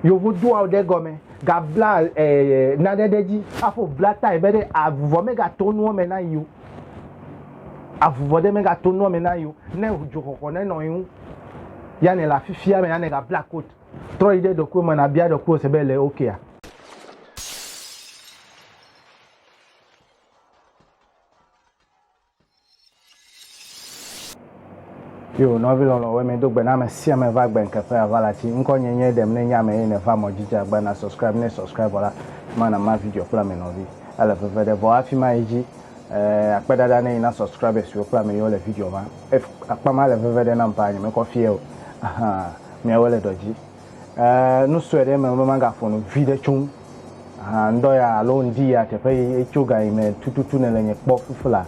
Yo vous doit de gomme gabla na deji afo blata ibede avuvo mega tonu me na yo avuvo de mega tonu me na yo ne ujoko ne no yin ya ne la fifia me ya ne ga black coat tro ide do ko na bia do ko se bele okay a yo no vil on we me do gbe na me sia me va gbe nkafe avalati nko nyenye dem ne nya me ne fa mojija gba na subscribe wala mana ma video pla me no vi ala fe de bo afima eji akpedada ne na subscribe si pla me yo le video ma akpa ma le fe de na mpa me ko fie o aha me wole doji no so de me ma ga fo no video chum ndo ya lo ndi ya te pe echuga ime tututu ne le nye kpo fufula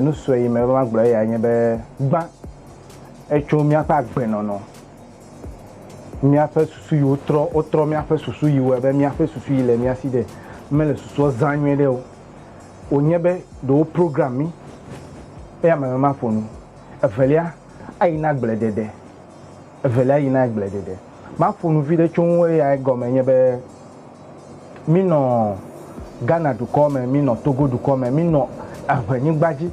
no so yi me ma gblo ya nye be gba echo mi apa gbe no mi afa susu yi otro mi afa susu yi we be mi afa susu yi le mi aside me le susu zanwe de o onyebe do program mi ya ma fonu evelia ayi na gbledede evelia yi na gbledede ma fonu video chonwe ya gomenye be mi no Ghana du come mi no Togo du come mi no aveni gbaji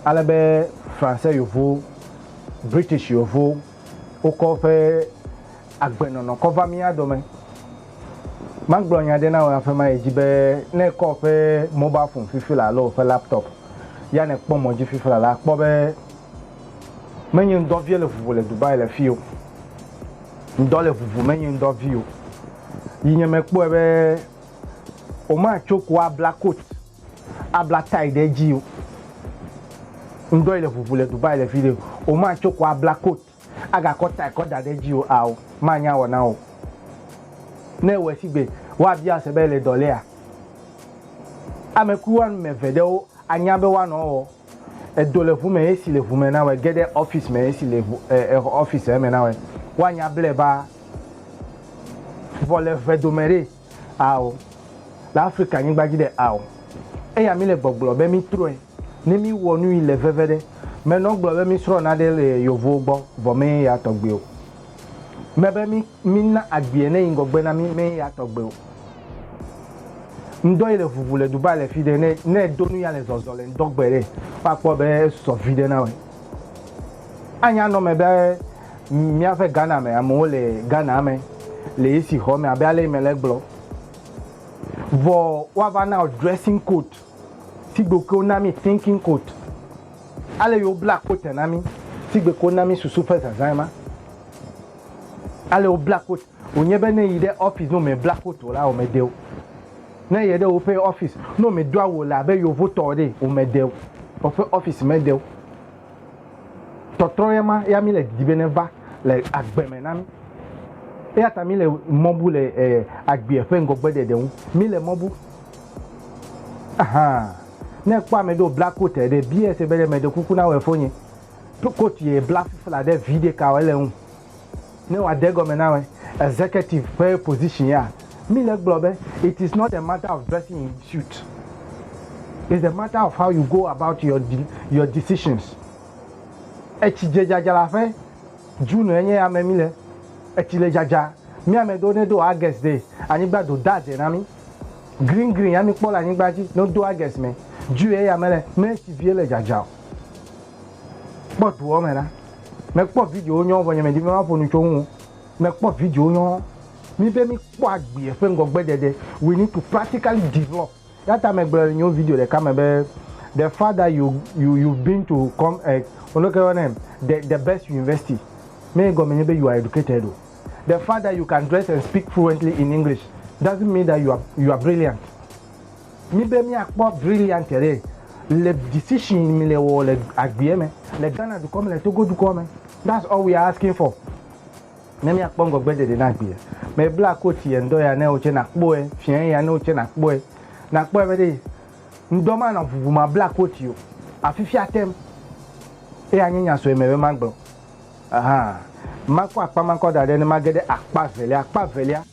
alabe français yovo British yovo o ko fe agbenono cover mi adome magbo nya de na wa fe ma ejibe ne ko fe mobile phone fifila lo fe laptop ya ne po moji fifila la po be menyi ndo vie le fufu le Dubai le fio ndo le fufu menyi ndo vio yinye me po be o ma choko a black coat a black tie de ji o ndo ile fufu le Dubai le fio o ma choko a black coat aga ko tie ko da de ji o a o ma nya wona o ne we sigbe wa bia se be le dole a ameku wan me vede o anya be wa no o e dole fu me esi le fu me na we gede office me esi le office me na we wa nya ble ba vole vedomere a o l'Africa ni gbaji de a o e ya mi le gbogbo be mi tro e ni mi wonu ile vevede me no gbo be mi sro na de le yovo gbo vo me ya togbe o mebe mi na agbie ne ingogbe na mi me ya togbe o ndo ile fufu le Dubai le fide ne donu ya le zozole ndogbere papo be so fide na we anya no mebe mi afa Ghana me amo le Ghana me le isi ho me abe ale me le gbo vo wa va now dressing coat tigbo ko na mi thinking coat ale yo black coat na mi tigbe ko na mi susu pesa zaima ale o black coat onyebe ne yide office no me black coat la o me deo na yede o pay office no me do awo la be yo voto de o me deo o fe office me deo totroyema ya mi le dibeneva le agbeme na mi e ata mi le mobu le agbe fe ngogbe de un mi le mobu aha ne kwa me do black coat de bs be de me de kuku na we fonye coat ye black fla de video ka wele un ne wa de go me na we executive fair position ya mi le globe it is not a matter of dressing in suit, it's a matter of how you go about your decisions echi jaja la fe junu enye ya me mi le echi le jaja mi ame do ne do August day ani gba do that na mi green ya mi po la ni gba ji no do August me ju e ya me le me ti vie le jaja but wo me na me po video onyo bo me di me ma fonu chohun me po video onyo mi be mi po agbe e fe ngogbe dede we need to practically develop that time me new video de come be the father you've been to come look at your name the best university me go me be you are educated o the fact that you can dress and speak fluently in English doesn't mean that you are brilliant mi be mi akpo brilliant ere le decision mi le wo le agbe me le Ghana du come le Togo du come that's all we are asking for me mi akpo ngogbe de na agbe me black coat ye ndo ya na oche na kpo e fian ya na oche na kpo e be de ndo ma na fufu ma black coat yo afifi atem e anyanya so me be magbo aha makwa akpa manko da de ni magede akpa velia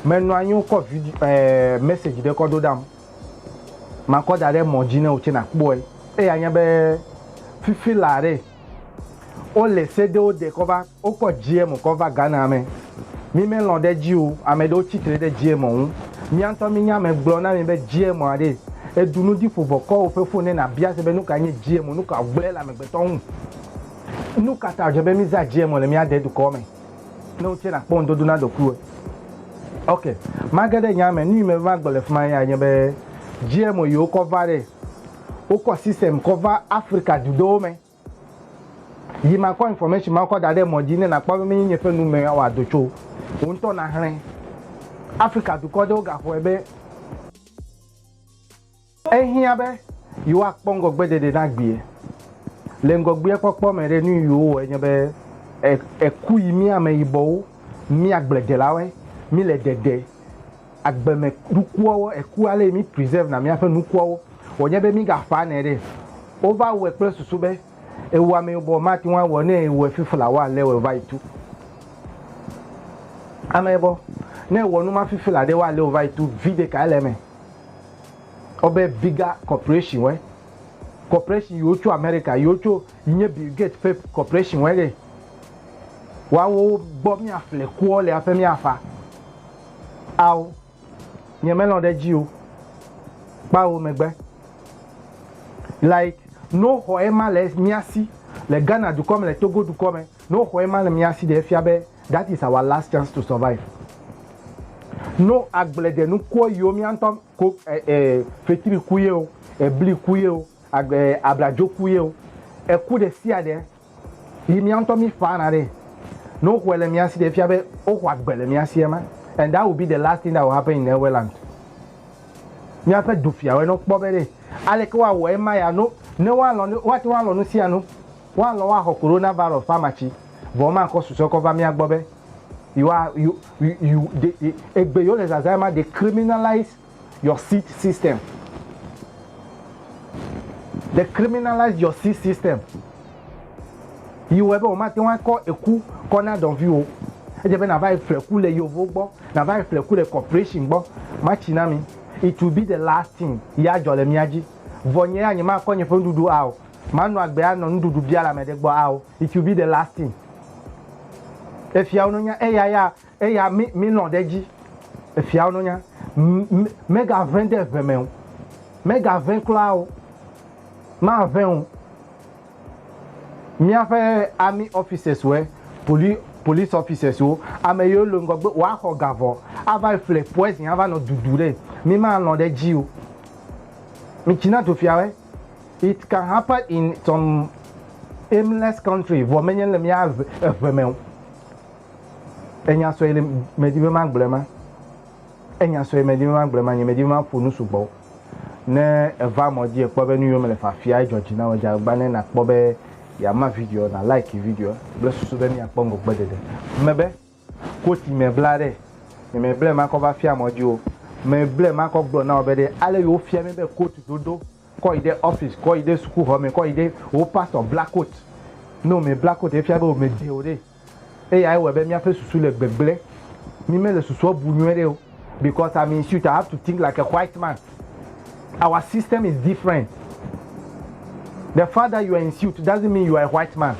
menu anyu ko video message de ko do dam manko da de moji na oche na kpo e anya be fifi lare o le sedo de kova o ko GM kova Ghana me mi me lo de ji o ame do titre de GM o mi anto mi nya me gbo na mi be GM ade e dunu di fo ko o fe fo ne na bia se be nu ka nye GM nu ka gble la me gbeto hu nu ka ta je be mi za GM le mi ade du ko me no ti na pon do na do ku okay magade nya me ni me ma gbole fuma ya nye be GM yo cover de o ko system cover Africa du do me yi ma ko information ma ko dade moji ne na pa me nye fe nu me wa do cho o nto na hren Africa du ko de o ga fo ebe ehia be yo akpongo gbede de na gbe le ngogbe popo mere ni yo enye be eku imi ame ibo mi agblede lawe mi le dede agbeme rukuo eku ale mi preserve na mi afa nukuo onye be mi ga fa na ere over we press susu be ewu ame bo ma ti wan wo na ewu fifula wa le we vai tu ame bo na wo nu ma fifula de wa le vai tu vide ka eleme obe bigger corporation we corporation you to America you to inye Bill Gates pay corporation we le wa wo gbo mi afle ku ole afa mi afa aw nye melon de ji o pa o megbe like no hoema les miasi le Ghana du comme le Togo du comme no hoema le miasi de fiabe that is our last chance to survive no agblede nu ko yo mi antom ko fetiri kuye o ebli kuye o ablajo kuye o eku de siade yi mi antom mi fa na re no ko le miasi de fiabe o ko agbele miasi ema and that will be the last thing that will happen in Netherland mi afa dufia we no pobere ale ko wa wo ema ya no ne wa lo what wa lo no sia no wa lo wa ho coronavirus pharmacy bo ma ko suso ko va mi agbobe you egbe yo les azama they criminalize your seat system. They criminalize your seat system. You ever o ma ti wan ko eku corner don view e je be na vai fleku le yovo gbo na vai fleku le corporation gbo ma china mi it will be the last thing ya jole miaji vonye anyi ma konye fo ndudu awo manu agbe ano ndudu biara me de gbo awo it will be the last thing. If you ononya eya mi no deji if you ononya mega vende vemeu mega ven klao ma ven mi afa army officers we police officers wo ameyo lo ngogbe wa ho gavo ava fle poison ava no dudure mi ma no deji o mi china to fiawe it can happen in some aimless country vo menyen le mi have vemeu enya so ele medive magblema enya so ele medive magblema nye medive ma fonu sugbo ne eva moji ekpo be nu yo mele fafia George na oja gba ne na kpo be ya ma video na like video bless so be mi akpongo gbedede mebe koti me blare me ble ma ko ba fia moji o me ble ma ko gbo na obede ale yo fia me be koti dodo ko ide office ko ide school home ko ide o pastor black coat no me black coat e fia be o me de ore I will be me afa susu le gbegble mi me le susu obunuere o because I'm in suit I have to think like a white man. Our system is different. The fact that you are in suit doesn't mean you are a white man.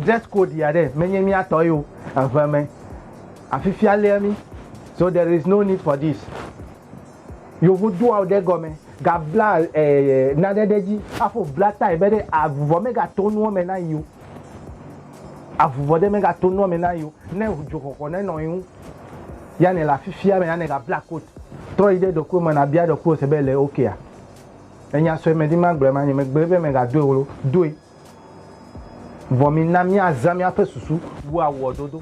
Dress code here there menye mi atoyo afame afifia le mi so there is no need for this. You would do out there go me gabla na dedeji afo blata ebede avuvo mega tonu me na you avuvode mega tono me na yo ne ujoko ne no yin ya ne la fifia me ya ne ga black coat tro ide do ko na bia do ko se be le okay a enya so me di magbre ma me gbe me ga do e vomi na mi azami afa susu wo awododo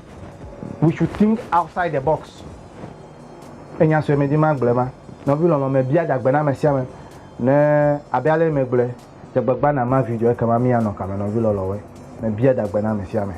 we should think outside the box enya so me di magbre ma no bi lo me bia dagbe na me sia me ne abiale me gble je gbagba na ma video e kama mi ano kama no bi lo we me bia dagbe na me sia me